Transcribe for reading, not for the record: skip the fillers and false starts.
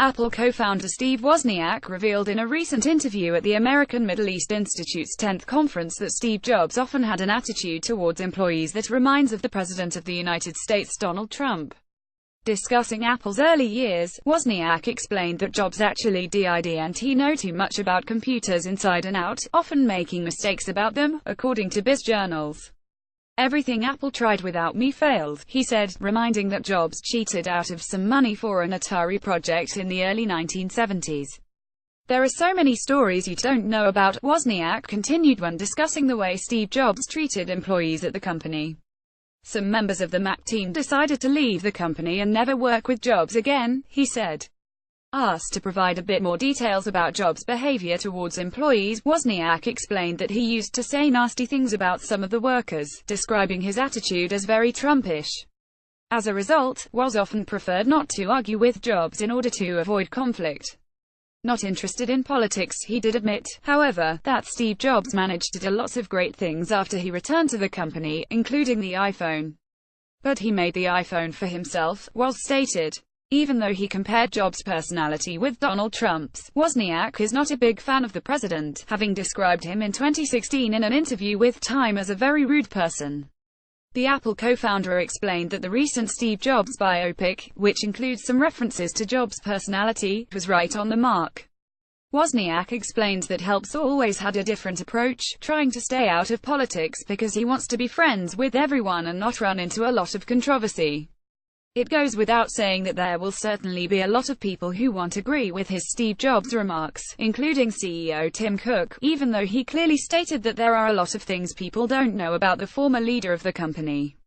Apple co-founder Steve Wozniak revealed in a recent interview at the American Middle East Institute's 10th conference that Steve Jobs often had an attitude towards employees that reminds of the President of the United States, Donald Trump. Discussing Apple's early years, Wozniak explained that Jobs actually didn't know too much about computers inside and out, often making mistakes about them, according to BizJournals. "Everything Apple tried without me failed," he said, reminding that Jobs cheated out of some money for an Atari project in the early 1970s. "There are so many stories you don't know about," Wozniak continued when discussing the way Steve Jobs treated employees at the company. "Some members of the Mac team decided to leave the company and never work with Jobs again," he said. Asked to provide a bit more details about Jobs' behavior towards employees, Wozniak explained that he used to say nasty things about some of the workers, describing his attitude as very Trumpish. As a result, Woz often preferred not to argue with Jobs in order to avoid conflict. Not interested in politics, he did admit, however, that Steve Jobs managed to do lots of great things after he returned to the company, including the iPhone. But he made the iPhone for himself, Woz stated. Even though he compared Jobs' personality with Donald Trump's, Wozniak is not a big fan of the president, having described him in 2016 in an interview with Time as a very rude person. The Apple co-founder explained that the recent Steve Jobs biopic, which includes some references to Jobs' personality, was right on the mark. Wozniak explained that Helps always had a different approach, trying to stay out of politics because he wants to be friends with everyone and not run into a lot of controversy. It goes without saying that there will certainly be a lot of people who won't agree with his Steve Jobs remarks, including CEO Tim Cook, even though he clearly stated that there are a lot of things people don't know about the former leader of the company.